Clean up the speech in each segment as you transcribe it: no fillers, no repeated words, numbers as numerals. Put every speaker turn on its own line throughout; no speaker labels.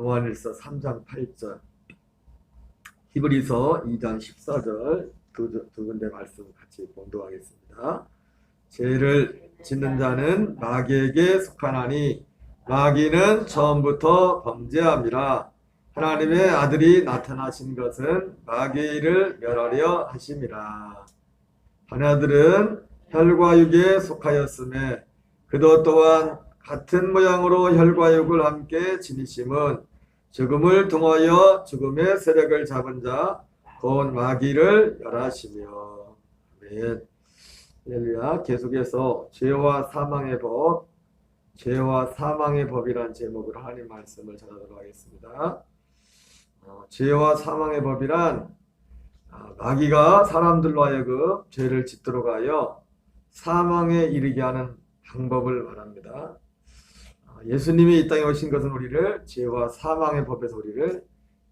요한일서 3장 8절, 히브리서 2장 14절 두 군데 말씀 같이 봉독하겠습니다. 죄를 짓는 자는 마귀에게 속하나니 마귀는 처음부터 범죄함이라. 하나님의 아들이 나타나신 것은 마귀를 멸하려 하심이라. 하나들은 혈과 육에 속하였음에 그도 또한 같은 모양으로 혈과 육을 함께 지니심은 죽음을 통하여 죽음의 세력을 잡은 자 곧 마귀를 멸하시며. 아멘. 할렐루야. 계속해서 죄와 사망의 법, 죄와 사망의 법이란 제목으로 하나님 말씀을 전하도록 하겠습니다. 죄와 사망의 법이란 마귀가 사람들로 하여금 죄를 짓도록 하여 사망에 이르게 하는 방법을 말합니다. 예수님이 이 땅에 오신 것은 우리를 죄와 사망의 법에서 우리를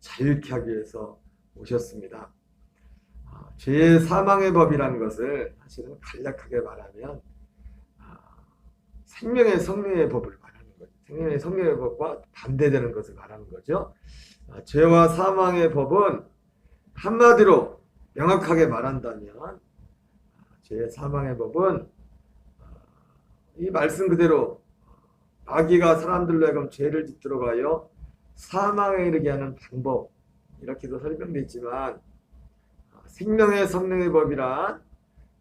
자유케 하기 위해서 오셨습니다. 죄의 사망의 법이라는 것을 사실은 간략하게 말하면 생명의 성령의 법을 말하는 거죠. 생명의 성령의 법과 반대되는 것을 말하는 거죠. 죄와 사망의 법은 한마디로 명확하게 말한다면 죄의 사망의 법은 이 말씀 그대로 마귀가 사람들로 하여금 죄를 짓도록 하여 사망에 이르게 하는 방법, 이렇게도 설명되어 있지만 생명의 성령의 법이란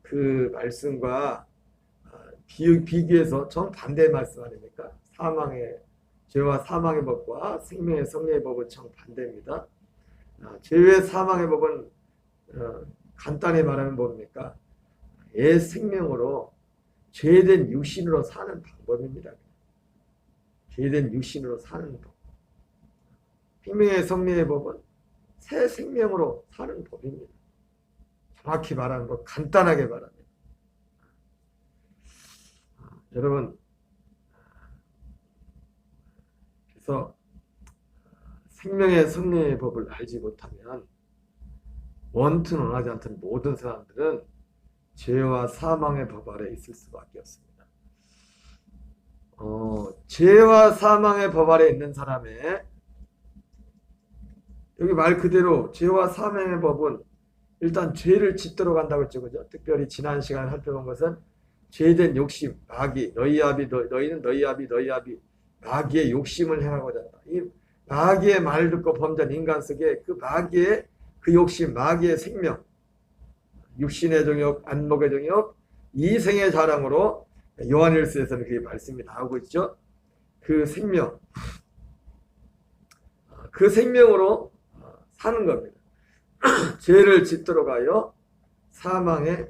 그 말씀과 비교해서 정반대의 말씀 아닙니까? 죄와 사망의 법과 생명의 성령의 법은 정반대입니다. 죄의 사망의 법은 간단히 말하면 뭡니까? 옛 생명으로 죄된 육신으로 사는 방법입니다. 죄된 육신으로 사는 법. 생명의 성령의 법은 새 생명으로 사는 법입니다. 정확히 말하는 것, 간단하게 말하면. 여러분, 그래서 생명의 성령의 법을 알지 못하면 원튼 원하지 않던 모든 사람들은 죄와 사망의 법 아래 있을 수밖에 없습니다. 죄와 사망의 법 아래 있는 사람의, 여기 말 그대로 죄와 사망의 법은 일단 죄를 짓도록 한다고 했죠. 그죠? 특별히 지난 시간에 살펴본 것은 죄된 욕심, 마귀, 너희는 너희 아비 마귀의 욕심을 행하고자 한다. 이 마귀의 말을 듣고 범죄한 인간 속에 그 마귀의 그 욕심, 마귀의 생명, 육신의 정욕, 안목의 정욕, 이생의 자랑으로 요한일서에서는 그게 말씀이 나오고 있죠. 그 생명, 그 생명으로 사는 겁니다. 죄를 짓도록 하여 사망에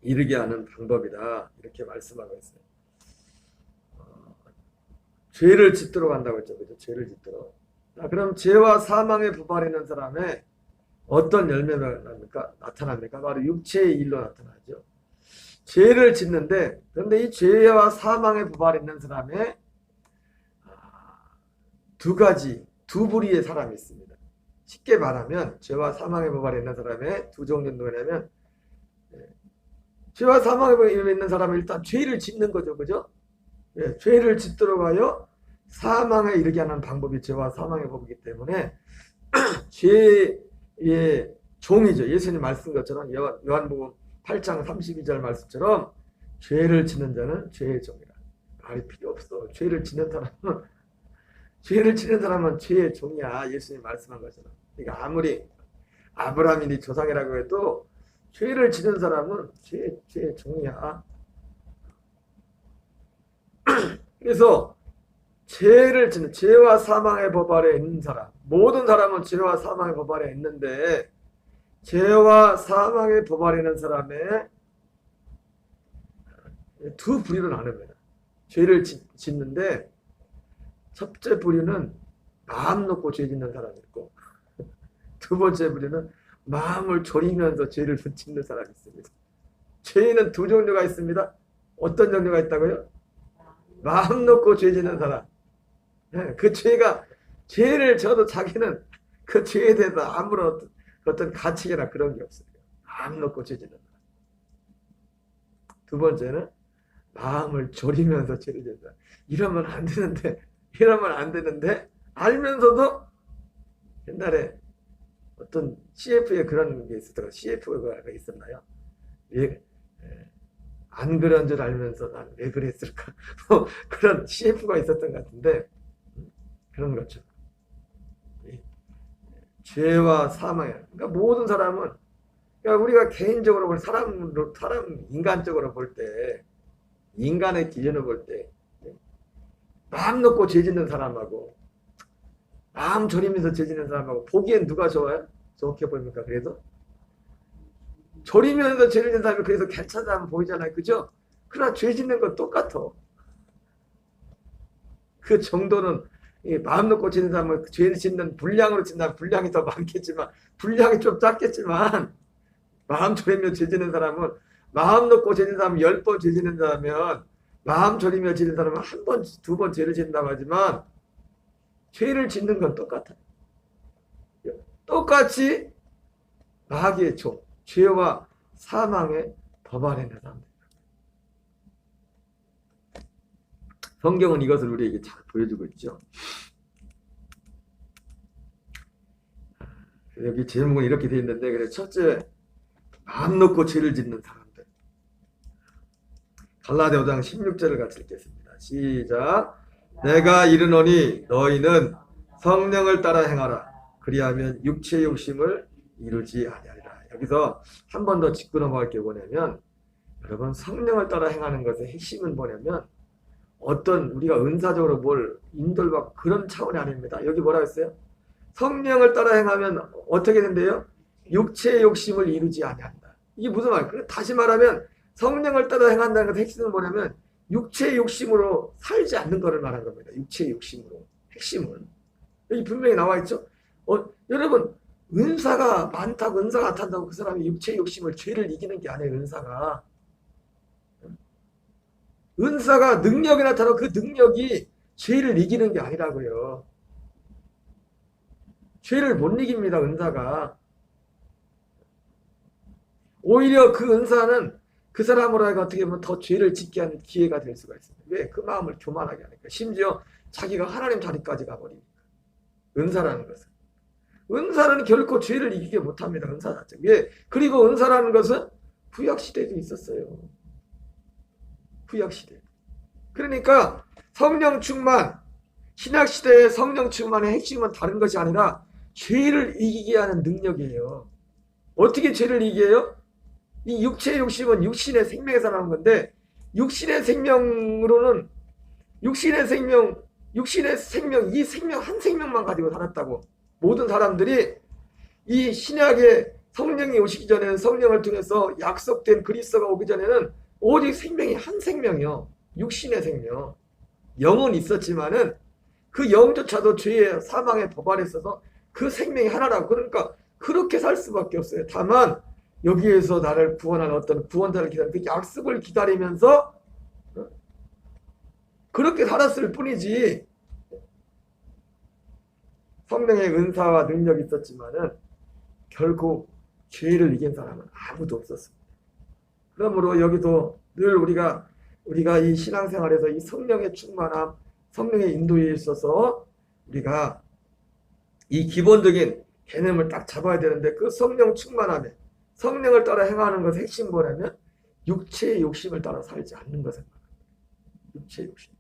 이르게 하는 방법이다, 이렇게 말씀하고 있어요. 죄를 짓도록 한다고 했죠. 그죠? 죄를 짓도록. 그럼 죄와 사망의 법 아래 있는 사람의 어떤 열매가 나타납니까? 바로 육체의 일로 나타나죠. 죄를 짓는데, 그런데 이 죄와 사망의 법 아래 있는 사람의 두 부류의 사람이 있습니다. 쉽게 말하면 죄와 사망의 법 아래 있는 사람의 두 종류는 뭐냐면, 죄와 사망의 법에 있는 사람은 일단 죄를 짓는 거죠. 그죠? 죄를 짓도록 하여 사망에 이르게 하는 방법이 죄와 사망의 법이기 때문에 죄의 종이죠. 예수님 말씀 것처럼 요한복음 8장 32절 말씀처럼 죄를 짓는 자는 죄의 종이라. 말이 필요 없어. 죄를 짓는 사람은 죄의 종이야. 예수님 말씀한 것처럼. 그러니까 아무리 아브라함이 네 조상이라고 해도 죄를 짓는 사람은 죄의 종이야. 그래서 죄를 짓는, 죄와 사망의 법 아래 있는 사람, 모든 사람은 죄와 사망의 법 아래 있는데, 죄와 사망의 법 아래 있는 사람의 두 부류로 나눕니다. 죄를 짓는데 첫째 부류는 마음 놓고 죄 짓는 사람이 있고, 두 번째 부류는 마음을 졸이면서 죄를 짓는 사람이 있습니다. 죄는 두 종류가 있습니다. 어떤 종류가 있다고요? 마음 놓고 죄 짓는 사람. 그 죄를 져도 자기는 그 죄에 대해서 아무런 어떤 가치나 그런 게 없어요. 마음 놓고 죄 짓는 사람. 두 번째는 마음을 졸이면서 죄를 짓는 사람. 이러면 안 되는데 알면서도 옛날에 어떤 CF에 그런 게 있었다가 CF가 있었나요? 왜, 안 그런 줄 알면서 난 왜 그랬을까? 뭐 그런 CF가 있었던 것 같은데 그런 거죠. 죄와 사망. 그러니까 모든 사람은 그러니까 우리가 개인적으로 볼 사람 인간적으로 볼 때 인간의 기준을 볼 때 마음 놓고 죄 짓는 사람하고 마음 졸이면서 죄 짓는 사람하고 보기엔 누가 좋아요? 좋게 보입니까? 그래도 졸이면서 죄를 짓는 사람이 그래서 괜찮은 사람 보이잖아요. 그죠? 그러나 죄 짓는 건 똑같아. 그 정도는 마음 놓고 짓는 사람은 죄 짓는 분량으로 짓는 분량이 더 많겠지만 분량이 좀 작겠지만 마음 졸이며 죄 짓는 사람은 마음 놓고 죄 짓는 사람은 10번 죄 짓는 사람이면 마음 졸이며 짓는 사람은 한 번, 두 번 죄를 짓는다고 하지만 죄를 짓는 건 똑같아요. 똑같이 마귀의 종, 죄와 사망의 법 안에 있는 사람들. 성경은 이것을 우리에게 잘 보여주고 있죠. 여기 제목은 이렇게 되어 있는데, 그래 첫째, 마음 놓고 죄를 짓는 사람들. 갈라디아 5장 16절을 같이 읽겠습니다. 시작. 내가 이르노니 너희는 성령을 따라 행하라. 그리하면 육체의 욕심을 이루지 아니하리라. 여기서 한 번 더 짚고 넘어갈 게 뭐냐면, 여러분 성령을 따라 행하는 것의 핵심은 뭐냐면 어떤 우리가 은사적으로 뭘 인도를 받고 그런 차원이 아닙니다. 여기 뭐라 했어요? 성령을 따라 행하면 어떻게 된대요? 육체의 욕심을 이루지 아니한다. 이게 무슨 말이에요? 다시 말하면 성령을 따라 행한다는 것의 핵심은 뭐냐면 육체의 욕심으로 살지 않는 것을 말하는 겁니다. 육체의 욕심으로. 핵심은. 여기 분명히 나와 있죠? 여러분 은사가 많다고 은사가 나타난다고 그 사람이 육체의 욕심을 죄를 이기는 게 아니에요. 은사가 능력이 나타나고 그 능력이 죄를 이기는 게 아니라고요. 죄를 못 이깁니다. 은사가. 오히려 그 은사는 그 사람으로 하여금 어떻게 보면 더 죄를 짓게 하는 기회가 될 수가 있습니다. 왜? 그 마음을 교만하게 하니까. 심지어 자기가 하나님 자리까지 가버리니까. 은사라는 것은. 은사는 결코 죄를 이기게 못합니다. 은사 자체. 왜? 그리고 은사라는 것은 구약시대에도 있었어요. 구약시대. 그러니까 성령 충만, 신약시대의 성령 충만의 핵심은 다른 것이 아니라 죄를 이기게 하는 능력이에요. 어떻게 죄를 이겨요? 이 육체의 욕심은 육신의 생명에서 나온 건데 육신의 생명으로는 육신의 생명, 이 생명 한 생명만 가지고 살았다고. 모든 사람들이 이 신약의 성령이 오시기 전에는 성령을 통해서 약속된 그리스도가 오기 전에는 오직 생명이 한 생명이요. 육신의 생명. 영은 있었지만은 그 영조차도 죄의 사망의 법 안에 있어서 그 생명이 하나라고. 그러니까 그렇게 살 수밖에 없어요. 다만 여기에서 나를 구원하는 어떤 구원자를 기다리는 그 약속을 기다리면서 그렇게 살았을 뿐이지 성령의 은사와 능력이 있었지만은 결국 죄를 이긴 사람은 아무도 없었습니다. 그러므로 여기도 늘 우리가 이 신앙생활에서 이 성령의 충만함, 성령의 인도에 있어서 우리가 이 기본적인 개념을 딱 잡아야 되는데 그 성령 충만함에 성령을 따라 행하는 것의 핵심 뭐냐면 육체의 욕심을 따라 살지 않는 것을 말합니다. 육체의 욕심.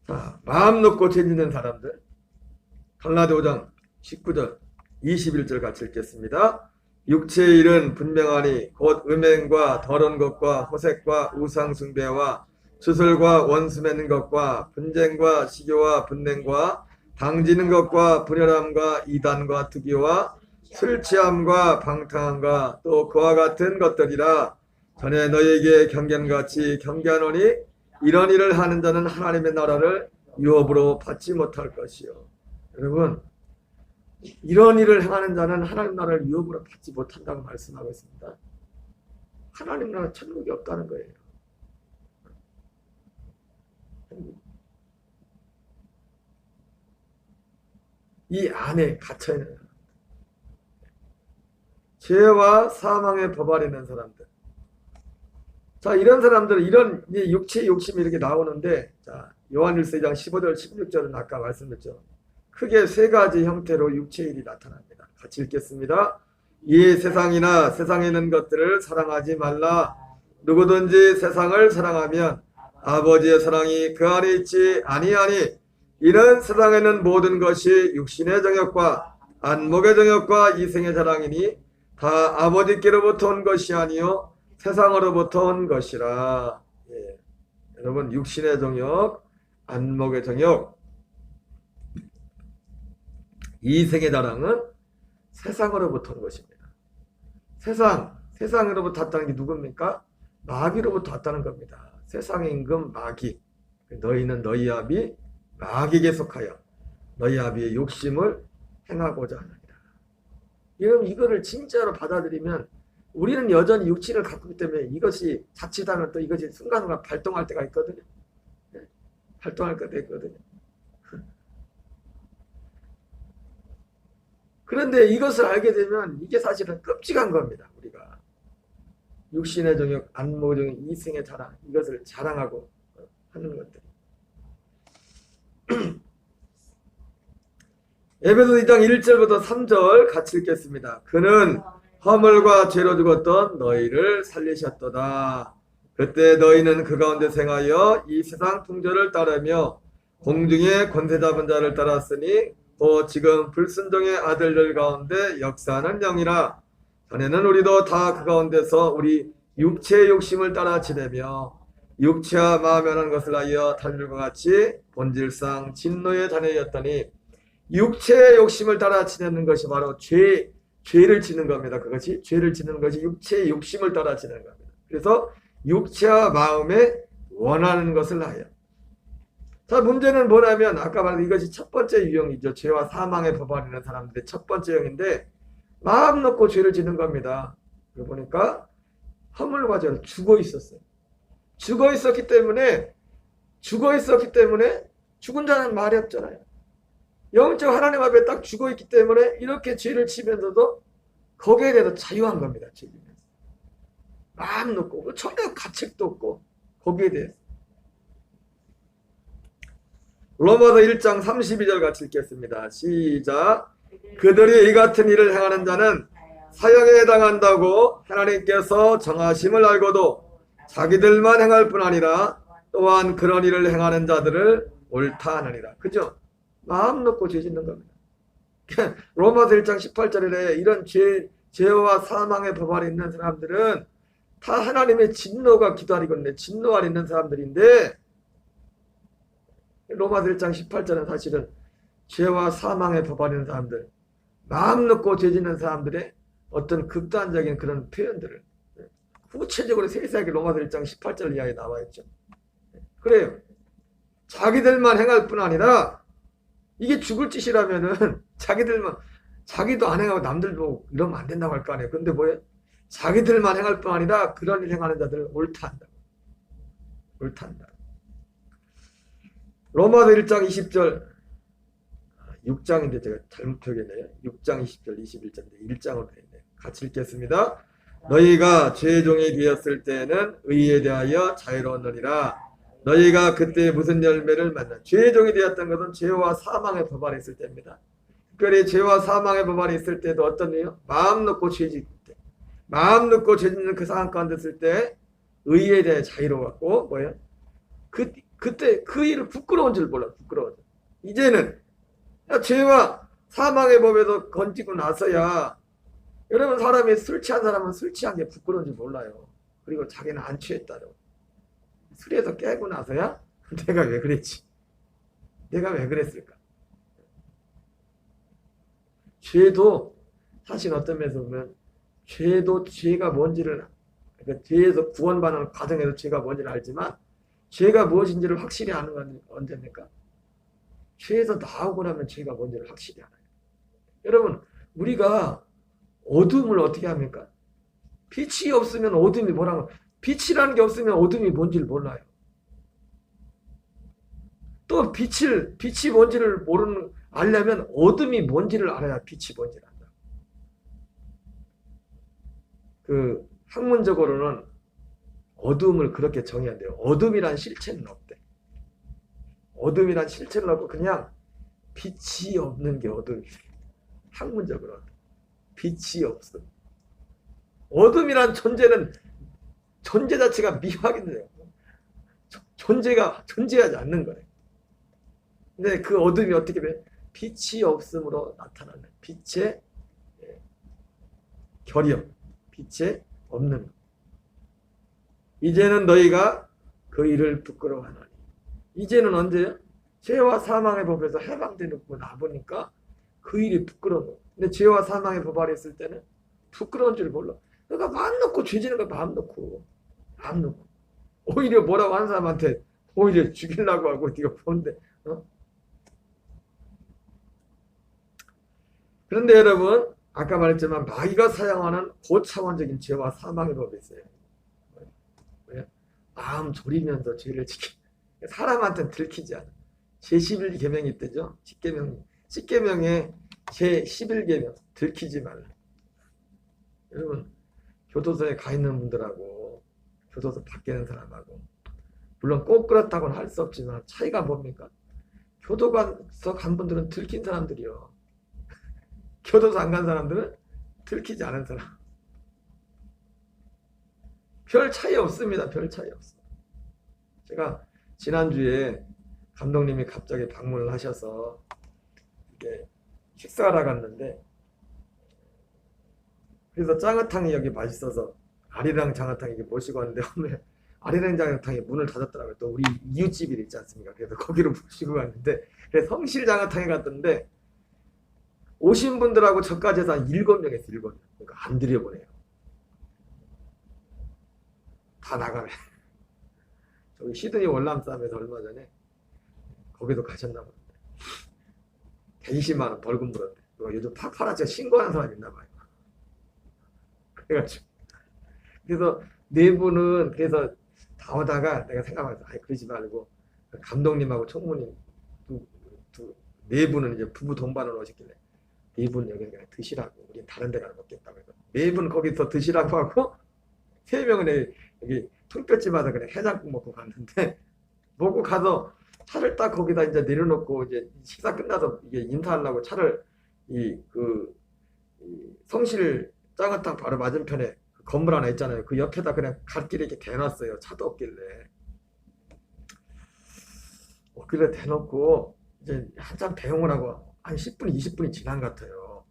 자, 마음 놓고 죄 짓는 사람들. 갈라디아 5장 19절 21절 같이 읽겠습니다. 육체의 일은 분명하니 곧 음행과 더러운 것과 호색과 우상 숭배와 주술과 원수 맺는 것과 분쟁과 시교와 분냉과 당지는 것과 분열함과 이단과 투기와 술 취함과 방탕함과 또 그와 같은 것들이라. 전에 너희에게 경계한같이 경계하노니 이런 일을 하는 자는 하나님의 나라를 유업으로 받지 못할 것이요. 여러분, 이런 일을 행하는 자는 하나님 나라를 유업으로 받지 못한다고 말씀하고 있습니다. 하나님 나라 천국이 없다는 거예요. 이 안에 갇혀있는 사람들, 죄와 사망의 법 아래 있는 사람들, 자, 이런 사람들은 이런 이제 육체의 욕심이 이렇게 나오는데, 자, 요한일서 2장 15절, 16절은 아까 말씀드렸죠. 크게 세 가지 형태로 육체의 일이 나타납니다. 같이 읽겠습니다. 이 세상이나 세상에 있는 것들을 사랑하지 말라. 누구든지 세상을 사랑하면 아버지의 사랑이 그 안에 있지 아니하니 이는 세상에 있는 모든 것이 육신의 정욕과 안목의 정욕과 이생의 자랑이니 다 아버지께로부터 온 것이 아니요 세상으로부터 온 것이라. 예. 여러분, 육신의 정욕, 안목의 정욕, 이생의 자랑은 세상으로부터 온 것입니다. 세상으로부터 왔다는 게 누굽니까? 마귀로부터 왔다는 겁니다. 세상의 임금 마귀. 너희는 너희 아비 마귀에게 속하여 너희 아비의 욕심을 행하고자 하느니라. 여러분, 이거를 진짜로 받아들이면 우리는 여전히 육체를 갖고 있기 때문에 이것이 자칫하면 또 이것이 순간순간 발동할 때가 있거든요. 발동할 때가 있거든요. 그런데 이것을 알게 되면 이게 사실은 끔찍한 겁니다. 우리가 육신의 정욕, 안목의 정욕, 이생의 자랑, 이것을 자랑하고 하는 것들. 에베소 2장 1절부터 3절 같이 읽겠습니다. 그는 허물과 죄로 죽었던 너희를 살리셨도다. 그때 너희는 그 가운데 생하여 이 세상 풍조를 따르며 공중의 권세 잡은 자를 따랐으니 또 지금 불순종의 아들들 가운데 역사하는 영이라. 전에는 우리도 다 그 가운데서 우리 육체의 욕심을 따라 지내며 육체와 마음에 하는 것을 하여 달들과 같이 본질상 진노의 자녀였더니 육체의 욕심을 따라 지내는 것이 바로 죄를 지는 겁니다. 그것이 죄를 지는 것이 육체의 욕심을 따라 지내는 겁니다. 그래서 육체와 마음에 원하는 것을 하여. 자, 문제는 뭐냐면 아까 말한 이것이 첫 번째 유형이죠. 죄와 사망의 법 안에 있는 사람들의 첫 번째 형인데 마음 놓고 죄를 지는 겁니다. 그러고 보니까 허물과 죄로 죽어 있었어요. 죽어 있었기 때문에 죽은 자는 말이 없잖아요. 영적 하나님 앞에 딱 죽어 있기 때문에 이렇게 죄를 치면서도 거기에 대해서 자유한 겁니다. 죄지면서 마음 놓고 전혀 가책도 없고 거기에 대해서. 로마서 1장 32절 같이 읽겠습니다. 시작. 그들이 이 같은 일을 행하는 자는 사형에 해당한다고 하나님께서 정하심을 알고도 자기들만 행할 뿐 아니라 또한 그런 일을 행하는 자들을 옳다 하느니라. 그죠? 마음 놓고 죄 짓는 겁니다. 로마서 1장 18절에 이런 죄와 사망의 법 안에 있는 사람들은 다 하나님의 진노가 기다리고 있는데 진노 안에 있는 사람들인데 로마서 1장 18절은 사실은 죄와 사망의 법 안에 있는 사람들, 마음 놓고 죄 짓는 사람들의 어떤 극단적인 그런 표현들을 구체적으로 세세하게 로마서 1장 18절 이하에 나와 있죠. 그래요. 자기들만 행할 뿐 아니라 이게 죽을 짓이라면은 자기도 안 행하고 남들도 이러면 안 된다고 할 거 아니에요. 근데 뭐예요? 자기들만 행할 뿐 아니라 그런 일 행하는 자들을 옳다 한다. 옳다 한다. 로마서 1장 20절 6장인데 제가 잘못 표기했네요. 6장 20절 21절인데 1장으로 되어 있네요. 같이 읽겠습니다. 너희가 죄의 종이 되었을 때는 의에 대하여 자유로웠느니라. 너희가 그때 무슨 열매를 만나? 죄의 종이 되었던 것은 죄와 사망의 법 안에 있을 때입니다. 특별히 죄와 사망의 법 안에 있을 때도 어떤 일이요? 마음 놓고 죄 짓을 때, 마음 놓고 죄 짓는 그 상황 가운데 있을 때 의에 대해 자유로웠고 뭐예요? 그때 그 일을 부끄러운 줄 몰라. 부끄러워. 이제는 죄와 사망의 법에서 건지고 나서야 여러분 사람이 술 취한 사람은 술 취한 게 부끄러운 줄 몰라요. 그리고 자기는 안 취했다고. 술에서 깨고 나서야 내가 왜 그랬지? 내가 왜 그랬을까? 죄도 사실 어떤 면에서 보면 죄도 죄가 뭔지를 그러니까 죄에서 구원받는 과정에서 죄가 뭔지를 알지만 죄가 무엇인지를 확실히 아는 건 언제입니까? 죄에서 나오고 나면 죄가 뭔지를 확실히 알아요. 여러분 우리가 어둠을 어떻게 합니까? 빛이 없으면 어둠이 뭐라고 빛이라는 게 없으면 어둠이 뭔지를 몰라요. 또 빛이 뭔지를 알려면 어둠이 뭔지를 알아야 빛이 뭔지를 안다. 그 학문적으로는 어둠을 그렇게 정의해야 돼요. 어둠이란 실체는 없대. 어둠이란 실체는 없고 그냥 빛이 없는 게 어둠이래. 학문적으로 빛이 없어. 어둠이란 존재는 존재 자체가 미확인돼요. 존재하지 않는 거예요. 근데 그 어둠이 어떻게 돼? 빛이 없음으로 나타나는 빛의 결여, 빛의 없는 것. 이제는 너희가 그 일을 부끄러워하나니. 이제는 언제요? 죄와 사망의 법에서 해방되고 나보니까 그 일이 부끄러운 거예요. 근데 죄와 사망의 법 아래 있을 때는 부끄러운 줄 몰라. 그러니까 마음 놓고 죄 지는 거 마음 놓고 오히려 뭐라고 하는 사람한테 오히려 죽이려고 하고 네가 보는데 그런데 여러분 아까 말했지만 마귀가 사용하는 고차원적인 죄와 사망의 법이 있어요. 마음 졸이면서 죄를 지키 사람한테는 들키지 않아. 제11계명이 있대죠. 10계명에 제11계명 들키지 말라. 여러분 교도소에 가 있는 분들하고 교도소 밖에 있는 사람하고 물론 꼭 그렇다고는 할 수 없지만 차이가 뭡니까? 교도관서 간 분들은 들킨 사람들이요. 교도소 안 간 사람들은 들키지 않은 사람. 별 차이 없습니다. 별 차이 없어. 제가 지난주에 감독님이 갑자기 방문을 하셔서 이렇게 식사하러 갔는데 그래서 장어탕이 여기 맛있어서 아리랑 장어탕 이렇게 모시고 왔는데 오늘 아리랑 장어탕이 문을 닫았더라고요. 또 우리 이웃집이 있지 않습니까? 그래서 거기로 모시고 갔는데 그래서 성실 장어탕에 갔던데 오신 분들하고 저까지 해서 한 7명 했어요. 7명. 그러니까 안 들여보내요. 다 나가네. 저기 시드니 월남쌈에서 얼마 전에 거기도 가셨나 보는데 120만 원 벌금 물었대. 요즘 파파라치가 신고하는 사람 있나 봐요. 그래가지고 그래서 네 분은 그래서 다 오다가 내가 생각해서 그러지 말고 감독님하고 총무님 네 분은 이제 부부 동반으로 오셨길래 네 분 여기 그냥 드시라고 우린 다른 데 가서 먹겠다고 해서 네 분 거기서 드시라고 하고 3명은 여기 통뼈집 와서 그냥 해장국 먹고 갔는데 먹고 가서 차를 딱 거기다 이제 내려놓고 이제 식사 끝나서 이게 인사하려고 차를 이 성실 짱어탕 바로 맞은편에 그 건물 하나 있잖아요. 그 옆에다 그냥 갓길에 이렇게 대놨어요. 차도 없길래. 그래 대놓고 이제 한참 배웅을 하고 한 10분, 20분이 지난 것 같아요.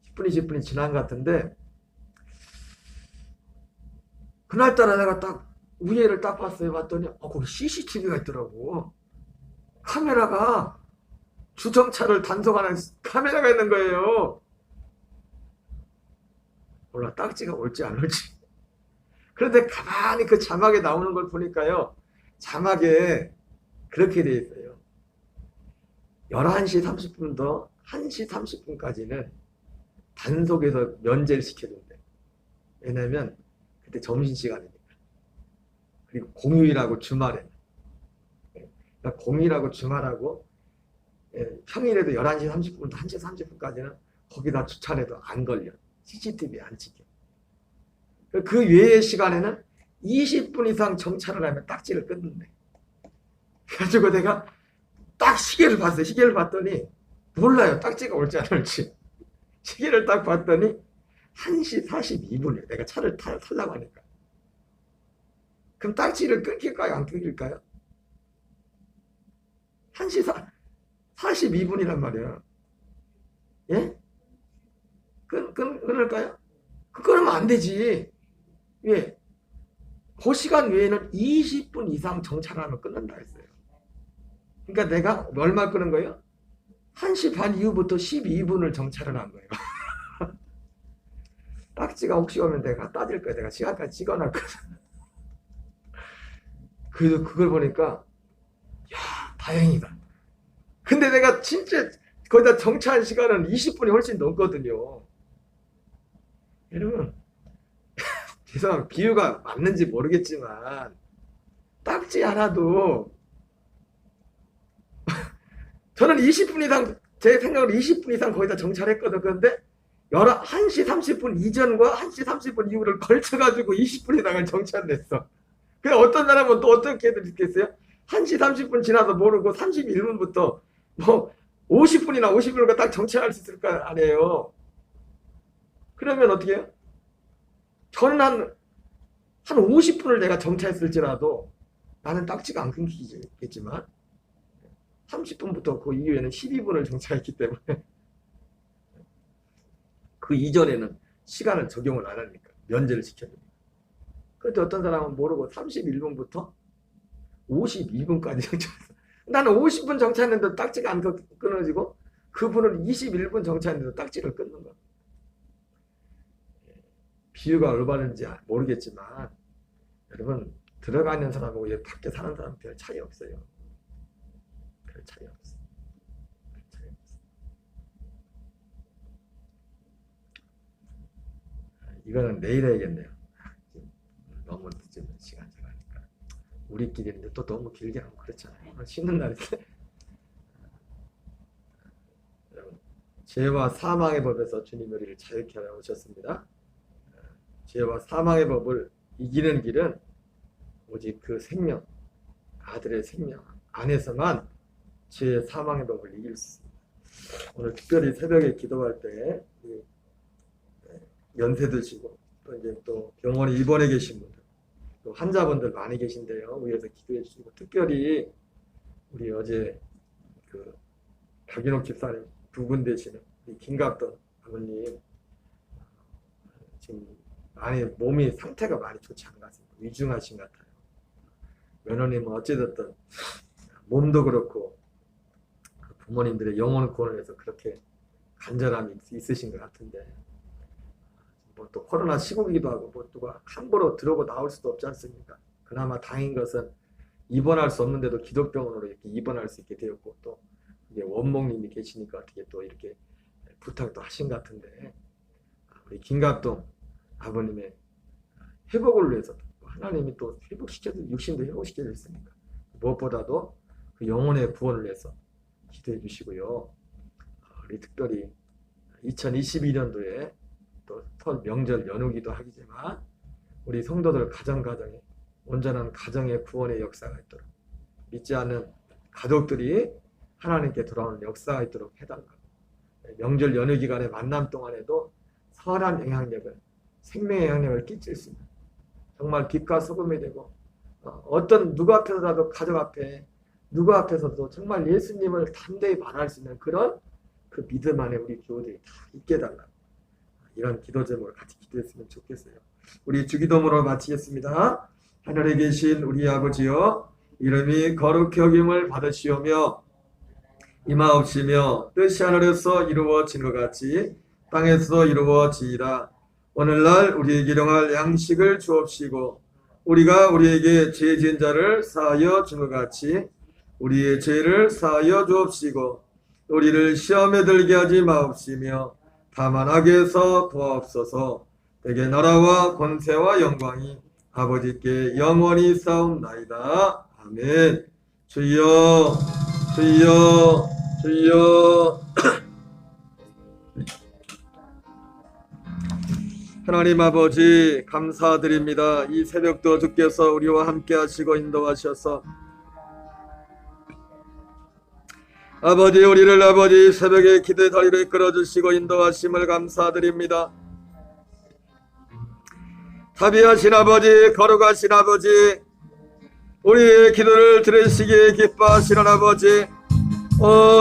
10분, 20분이 지난 것 같은데 그날따라 내가 딱 위에를 딱 봤어요. 봤더니 거기 CCTV가 있더라고. 카메라가 주정차를 단속하는 카메라가 있는 거예요. 몰라 딱지가 올지 안 올지. 그런데 가만히 그 자막에 나오는 걸 보니까요. 자막에 그렇게 돼 있어요. 11시 30분부터 1시 30분까지는 단속에서 면제를 시켜준대. 왜냐면 그때 점심시간이니까. 그리고 공휴일하고 주말에. 그러니까 공휴일하고 주말하고 평일에도 11시 30분부터 1시 30분까지는 거기다 주차해도 안 걸려. CCTV에 안 찍혀. 그 외의 시간에는 20분 이상 정차를 하면 딱지를 끊는데. 그래가지고 내가 딱 시계를 봤어요. 시계를 봤더니 몰라요. 딱지가 올지 안 올지. 시계를 딱 봤더니 1시 42분이에요. 내가 차를 타려고 하니까. 그럼 딱지를 끊길까요? 안 끊길까요? 1시 42분이란 말이에요. 예? 끊을까요? 끊으면 안 되지. 왜? 그 시간 외에는 20분 이상 정차하면 끊는다 했어요. 그러니까 내가 얼마 끊은 거예요? 1시 반 이후부터 12분을 정차를 한 거예요. 딱지가 혹시 오면 내가 따질 거야. 내가 시간까지 찍어놨거든. 그래도 그걸 보니까 야 다행이다. 근데 내가 진짜 거기다 정차한 시간은 20분이 훨씬 넘거든요. 여러분 죄송합니다. 비유가 맞는지 모르겠지만 딱지 하나도 저는 20분 이상 제 생각으로 20분 이상 거기다 정차를 했거든. 그런데 1시 30분 이전과 1시 30분 이후를 걸쳐가지고 20분에다가 정찰을 했어. 그래, 어떤 사람은 또 어떻게 느꼈어요? 1시 30분 지나서 모르고 31분부터 뭐 50분이나 50분을 딱 정찰할 수 있을 거 아니에요. 그러면 어떻게 해요? 저는 한 50분을 내가 정찰했을지라도 나는 딱지가 안 끊기겠지만 30분부터 그 이후에는 12분을 정찰했기 때문에 그 이전에는 시간을 적용을 안 하니까 면제를 시켜줍니다. 그런데 어떤 사람은 모르고 31분부터 52분까지 정찰했어. 나는 50분 정찰했는데 딱지가 안 끊어지고 그분은 21분 정찰했는데 딱지를 끊는 거야. 비유가 올바른지 모르겠지만 여러분, 들어가 있는 사람하고 여기 밖에 사는 사람 별 차이 없어요. 별 차이 없어요. 별 차이 없어요. 이거는 내일 해야겠네요. 너무 늦으면 시간이 가니까. 우리끼리인데 또 너무 길게 하면 그렇잖아요. 오늘 쉬는 날인데. 죄와 사망의 법에서 주님 우리를 자유케 하여 오셨습니다. 죄와 사망의 법을 이기는 길은 오직 그 생명, 아들의 생명 안에서만 죄의 사망의 법을 이길 수 있습니다. 오늘 특별히 새벽에 기도할 때 연세 드시고 또 이제 또 병원에 입원해 계신 분들, 또 환자분들 많이 계신데요. 위에서 기도해 주시고, 특별히 우리 어제 그 박인옥 집사님 두 분 되시는 김갑돈 아버님 지금 많이 몸이 상태가 많이 좋지 않은 것 같습니다. 위중하신 것 같아요. 며느님은 어찌됐든 몸도 그렇고 부모님들의 영혼 구원을 위해서 그렇게 간절함이 있으신 것 같은데, 뭐 또 코로나 시국이기도 하고 뭐 누가 함부로 들어오고 나올 수도 없지 않습니까? 그나마 다행인 것은 입원할 수 없는데도 기독병원으로 이렇게 입원할 수 있게 되었고, 또 이게 원목님이 계시니까 어떻게 또 이렇게 부탁도 하신 것 같은데, 우리 김갑동 아버님의 회복을 위해서 하나님이 또 육신도 회복시켜 주셨으니까 무엇보다도 그 영혼의 구원을 위해서 기도해 주시고요. 우리 특별히 2022년도에 또 설 명절 연휴기도 하지만 우리 성도들 가정에 온전한 가정의 구원의 역사가 있도록, 믿지 않는 가족들이 하나님께 돌아오는 역사가 있도록 해달라고, 명절 연휴 기간의 만남 동안에도 선한 영향력을, 생명의 영향력을 끼칠 수 있는 정말 빛과 소금이 되고, 어떤 누구 앞에서라도, 가족 앞에 누구 앞에서도 정말 예수님을 담대히 말할 수 있는 그런 그 믿음 안에 우리 교우들이 다 있게 달라고, 이런 기도 제목을 같이 기도했으면 좋겠어요. 우리 주기도문으로 마치겠습니다. 하늘에 계신 우리 아버지여, 이름이 거룩히 여김을 받으시오며 임하옵시며 뜻이 하늘에서 이루어진 것 같이 땅에서 이루어지이다. 오늘날 우리에게 일용할 양식을 주옵시고, 우리가 우리에게 죄 지은 자를 사하여 준 것 같이 우리의 죄를 사하여 주옵시고, 우리를 시험에 들게 하지 마옵시며 다만 악에서 도와옵소서. 대개 나라와 권세와 영광이 아버지께 영원히 싸움나이다. 아멘. 주여 주여 주여. 하나님 아버지 감사드립니다. 이 새벽도 주께서 우리와 함께 하시고 인도하셔서 아버지, 우리를 아버지 새벽에 기도의 다리로 이끌어주시고 인도하심을 감사드립니다. 자비하신 아버지, 거룩하신 아버지, 우리의 기도를 들으시기에 기뻐하시는 아버지,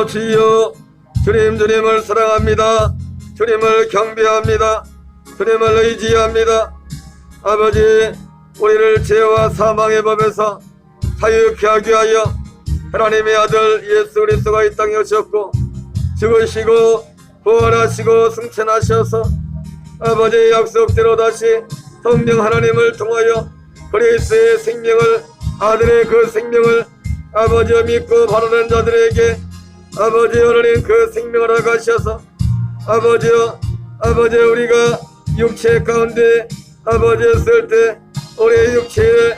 주여, 주님을 사랑합니다. 주님을 경배합니다. 주님을 의지합니다. 아버지, 우리를 죄와 사망의 법에서 자유케 하기 위하여 하나님의 아들 예수 그리스도가 이 땅에 오셨고 죽으시고 부활하시고 승천하셔서 아버지의 약속대로 다시 성령 하나님을 통하여 그리스도의 생명을, 아들의 그 생명을 아버지여 믿고 바라는 자들에게 아버지 하나님 그 생명을 허가하셔서 아버지 우리가 육체 가운데 아버지 있을 때 우리의 육체에